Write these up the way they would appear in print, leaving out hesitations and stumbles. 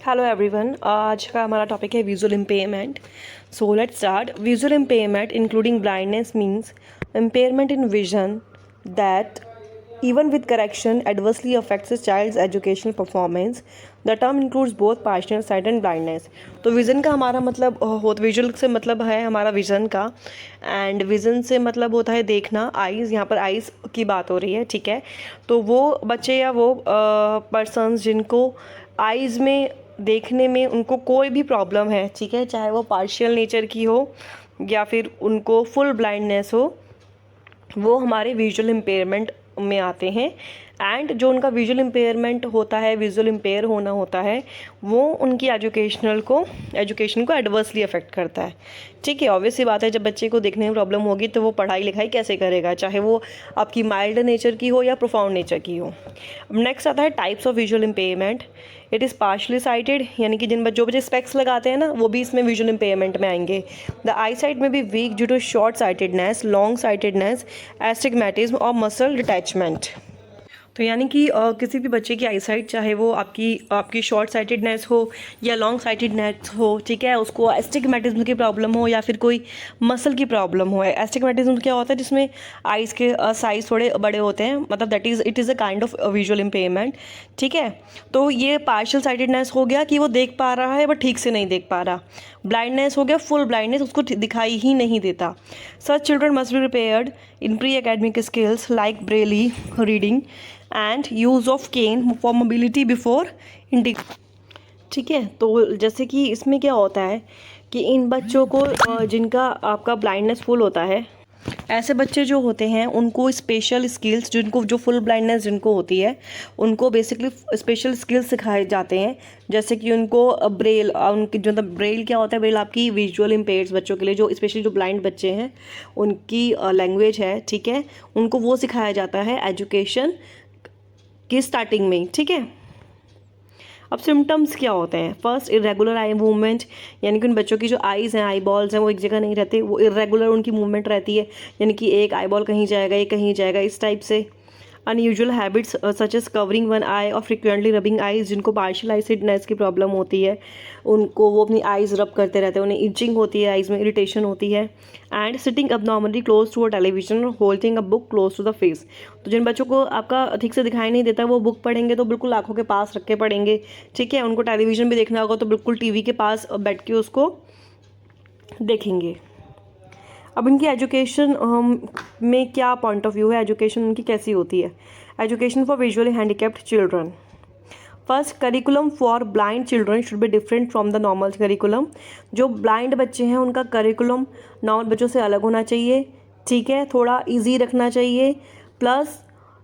Hello everyone, आज का हमारा टॉपिक है visual impairment. So let's start. Visual impairment including blindness means impairment in vision that even with correction adversely affects a child's educational performance. The term includes both partial sight and blindness. तो vision का हमारा मतलब visual से मतलब है हमारा vision का, and vision से मतलब होता है देखना, आइज़। यहाँ पर आइज़ की बात हो रही है, ठीक है। तो वो बच्चे या वो पर्सन्स जिनको आइज़ में देखने में उनको कोई भी प्रॉब्लम है, ठीक है, चाहे वो पार्शियल नेचर की हो या फिर उनको फुल ब्लाइंडनेस हो, वो हमारे विजुअल इम्पेयरमेंट में आते हैं। एंड जो उनका विजुअल इम्पेयरमेंट होता है, विजुअल इम्पेयर होना होता है, वो उनकी एजुकेशन को एडवर्सली अफेक्ट करता है, ठीक है। ऑब्वियस सी बात है, जब बच्चे को देखने में प्रॉब्लम होगी तो वो पढ़ाई लिखाई कैसे करेगा, चाहे वो आपकी माइल्ड नेचर की हो या प्रोफाउंड नेचर की हो। अब नेक्स्ट आता है types of visual impairment. It is partially sighted, यानी कि जो बच्चे स्पेक्स लगाते हैं ना, वो भी इसमें विजुअल इम्पेयरमेंट में आएंगे। द आई साइट में भी weak due to short sightedness, long sightedness, astigmatism और मसल डिटैचमेंट। तो यानी कि किसी भी बच्चे की आई साइट, चाहे वो आपकी शॉर्ट साइटेडनेस हो या लॉन्ग साइटेडनेस हो, ठीक है, उसको एस्टिग्मेटिज्म की प्रॉब्लम हो या फिर कोई मसल की प्रॉब्लम हो। एस्टिग्मेटिज्म क्या होता है, जिसमें आइज़ के साइज थोड़े बड़े होते हैं, मतलब it is a kind of visual impairment, ठीक है। तो ये पार्शियल साइटेडनेस हो गया कि वो देख पा रहा है बट ठीक से नहीं देख पा रहा। ब्लाइंडनेस हो गया फुल ब्लाइंडनेस, उसको दिखाई ही नहीं देता। Such children must be prepared in pre academic skills like braille reading and use of cane for mobility before ठीक है। तो जैसे कि इसमें क्या होता है कि इन बच्चों को जिनका आपका ब्लाइंडनेस फुल होता है, ऐसे बच्चे जो होते हैं उनको स्पेशल स्किल्स, जो फुल ब्लाइंडनेस जिनको होती है, उनको बेसिकली स्पेशल स्किल्स सिखाए जाते हैं। जैसे कि उनको ब्रेल, उनकी जो ब्रेल क्या होता है, ब्रेल आपकी विजुअल इम्पेयर्ड बच्चों के लिए, जो स्पेशली जो ब्लाइंड बच्चे हैं उनकी लैंग्वेज है, ठीक है, उनको वो सिखाया जाता है एजुकेशन की स्टार्टिंग में, ठीक है। अब सिम्टम्स क्या होते हैं? फर्स्ट, इरेगुलर आई मूवमेंट, यानी कि उन बच्चों की जो आईज़ हैं, आई बॉल्स हैं, वो एक जगह नहीं रहते, वो इरेगुलर उनकी मूवमेंट रहती है, यानी कि एक आई बॉल कहीं जाएगा, एक कहीं जाएगा, इस टाइप से। Unusual habits such as covering one eye और फ्रिक्वेंटली रबिंग आईज, जिनको पार्शियल आईसाइटनेस की प्रॉब्लम होती है, उनको वो अपनी आईज़ रब करते रहते हैं, उन्हें इचिंग होती है, आईज़ में इरिटेशन होती है। And sitting abnormally close to a television, holding a book close to the face. तो जिन बच्चों को आपका ठीक से दिखाई नहीं देता, वो बुक पढ़ेंगे तो बिल्कुल आंखों के पास रख के पढ़ेंगे, ठीक है। उनको टेलीविजन भी देखना होगा तो बिल्कुल टीवी के पास बैठ के उसको देखेंगे। अब इनकी एजुकेशन में क्या पॉइंट ऑफ व्यू है, एजुकेशन उनकी कैसी होती है? Education for visually handicapped children. First, curriculum for blind children should be different from the normal curriculum. जो ब्लाइंड बच्चे हैं उनका करिकुलम नॉर्मल बच्चों से अलग होना चाहिए, ठीक है, थोड़ा ईजी रखना चाहिए। प्लस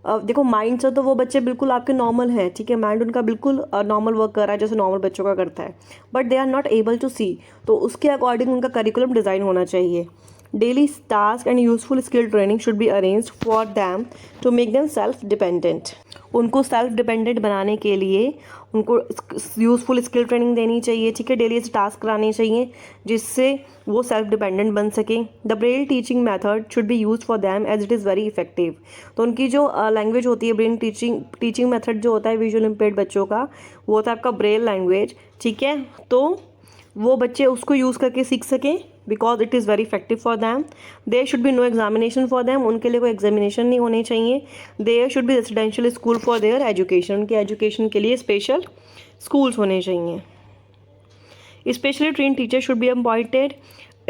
देखो, माइंड से तो वो बच्चे बिल्कुल आपके नॉर्मल हैं, ठीक है, माइंड उनका बिल्कुल नॉर्मल वर्क कर रहा है जैसे नॉर्मल बच्चों का करता है, but they are not able to see, तो उसके अकॉर्डिंग उनका करिकुलम डिज़ाइन होना चाहिए। Daily task and useful skill training should be arranged for them to make them self dependent. उनको सेल्फ डिपेंडेंट बनाने के लिए उनको यूज़फुल स्किल ट्रेनिंग देनी चाहिए, ठीक है, डेली ऐसे टास्क कराने चाहिए जिससे वो सेल्फ डिपेंडेंट बन सकें। The braille teaching method should be use for them as it is very effective. तो उनकी जो लैंग्वेज होती है, ब्रेल टीचिंग मेथड जो होता है विजुअल इम्पेयर्ड बच्चों का, वो होता है आपका ब्रेल लैंग्वेज, ठीक है। तो वो बच्चे उसको यूज़ करके सीख सकें because it is very effective for them. There should be no examination for them, उनके लिए कोई एग्जामिनेशन नहीं होने चाहिए। There should be residential school for their education, उनके एजुकेशन के लिए स्पेशल स्कूल्स होने चाहिए। Specially train teacher should be appointed,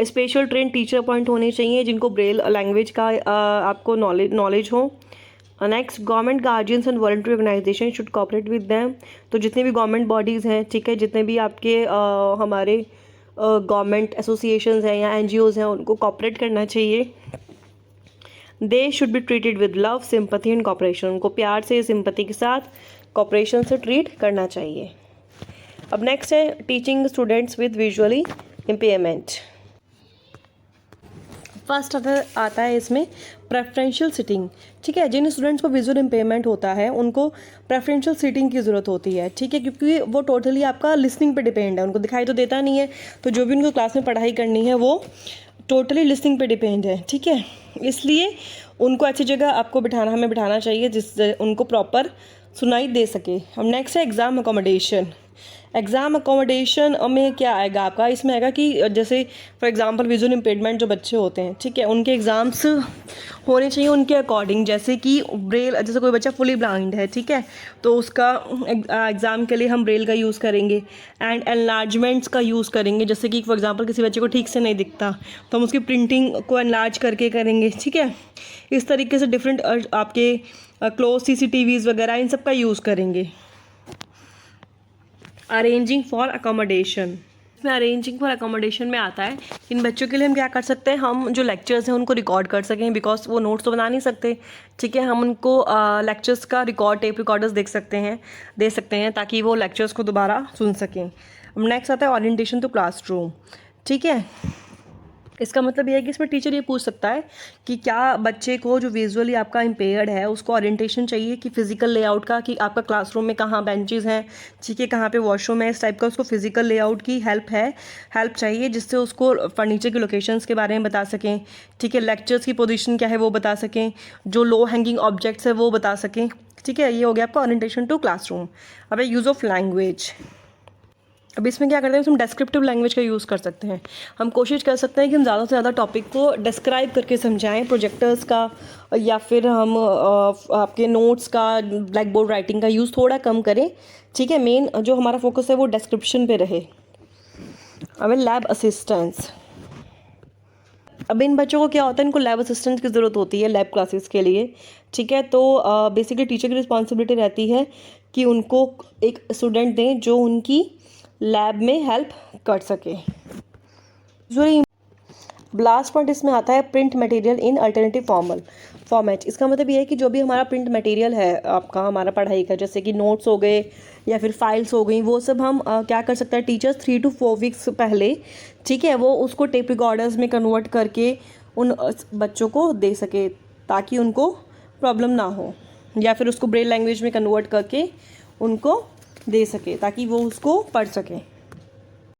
special train teacher appoint होने चाहिए जिनको ब्रेल लैंग्वेज का आपको नॉलेज हो। Next, government guardians and voluntary organisation should cooperate with them. तो जितने भी गवर्नमेंट बॉडीज़ हैं, ठीक है, जितने भी आपके हमारे गवर्नमेंट एसोसिएशंस हैं या एनजीओज़ हैं, उनको कोऑपरेट करना चाहिए। They should be treated with love, sympathy and cooperation, उनको प्यार से, सिंपैथी के साथ, कोऑपरेशन से ट्रीट करना चाहिए। अब नेक्स्ट है teaching students with visually impairment. First आता है इसमें प्रेफरेंशियल सिटिंग, ठीक है। जिन स्टूडेंट्स को विजुअल इम्पेयरमेंट होता है उनको प्रेफरेंशियल सिटिंग की ज़रूरत होती है, ठीक है, क्योंकि वो टोटली आपका लिसनिंग पे डिपेंड है, उनको दिखाई तो देता नहीं है, तो जो भी उनको क्लास में पढ़ाई करनी है वो टोटली लिसनिंग पे डिपेंड है, ठीक है। इसलिए उनको अच्छी जगह आपको हमें बिठाना चाहिए जिससे उनको प्रॉपर सुनाई दे सके। अब नेक्स्ट है एग्ज़ाम अकोमोडेशन। एग्ज़ाम अकोमोडेशन में क्या आएगा आपका, इसमें आएगा कि जैसे फॉर एग्जांपल विजुअल इम्पेयरमेंट जो बच्चे होते हैं, ठीक है, उनके एग्ज़ाम्स होने चाहिए उनके अकॉर्डिंग, जैसे कि ब्रेल, जैसे कोई बच्चा फुली ब्लाइंड है, ठीक है, तो उसका एग्ज़ाम के लिए हम ब्रेल का यूज़ करेंगे एंड एनलार्जमेंट्स का यूज़ करेंगे। जैसे कि फॉर एग्जांपल किसी बच्चे को ठीक से नहीं दिखता तो हम उसकी प्रिंटिंग को एनलार्ज करके करेंगे, ठीक है। इस तरीके से डिफरेंट आपके क्लोज CCTVs वगैरह इन सब का यूज़ करेंगे। अरेंजिंग फॉर अकोमोडेशन, इसमें अरेंजिंग फॉर अकोमोडेशन में आता है इन बच्चों के लिए हम क्या कर सकते हैं, हम जो लेक्चर्स हैं उनको रिकॉर्ड कर सकें, बिकॉज वो नोट्स तो बना नहीं सकते, ठीक है। हम उनको लेक्चर्स का रिकॉर्ड, टेप रिकॉर्डर्स दे सकते हैं ताकि वो लेक्चर्स को दोबारा सुन सकें। नेक्स्ट आता है ओरिएंटेशन टू क्लासरूम, ठीक है। इसका मतलब ये है कि इसमें टीचर ये पूछ सकता है कि क्या बच्चे को जो विजुअली आपका इम्पेयर्ड है उसको ओरिएंटेशन चाहिए कि फिजिकल लेआउट का, कि आपका क्लासरूम में कहाँ बेंचेस हैं, ठीक है, कहाँ पे वॉशरूम है, इस टाइप का उसको फिजिकल लेआउट की हेल्प चाहिए, जिससे उसको फर्नीचर की लोकेशंस के बारे में बता सकें, ठीक है, लेक्चर्स की पोजीशन क्या है वो बता सकें, जो लो हैंगिंग ऑब्जेक्ट्स है वो बता सकें, ठीक है। ये हो गया आपका ओरिएंटेशन टू क्लासरूम। अब यूज़ ऑफ लैंग्वेज, अब इसमें क्या करते हैं, हम डेस्क्रिप्टिव लैंग्वेज का यूज़ कर सकते हैं। हम कोशिश कर सकते हैं कि हम ज़्यादा से ज़्यादा टॉपिक को डिस्क्राइब करके समझाएं, प्रोजेक्टर्स का या फिर हम आपके नोट्स का, ब्लैक बोर्ड राइटिंग का यूज़ थोड़ा कम करें, ठीक है। मेन जो हमारा फोकस है वो डिस्क्रिप्शन पे रहे। अब लैब असिस्टेंट्स, अब इन बच्चों को क्या होता है, इनको लैब असिस्टेंट की ज़रूरत होती है लैब क्लासेस के लिए, ठीक है। तो बेसिकली टीचर की रिस्पॉन्सिबिलिटी रहती है कि उनको एक स्टूडेंट दें जो उनकी लैब में हेल्प कर सके। लास्ट पॉइंट इसमें आता है print material in alternative format. इसका मतलब ये है कि जो भी हमारा प्रिंट मटेरियल है आपका, हमारा पढ़ाई का, जैसे कि नोट्स हो गए या फिर फाइल्स हो गई, वो सब हम क्या कर सकते हैं, टीचर्स 3 to 4 वीक्स पहले, ठीक है, वो उसको टेप रिकॉर्डर्स में कन्वर्ट करके उन बच्चों को दे सके ताकि उनको प्रॉब्लम ना हो, या फिर उसको ब्रेल लैंग्वेज में कन्वर्ट करके उनको दे सके ताकि वो उसको पढ़ सकें।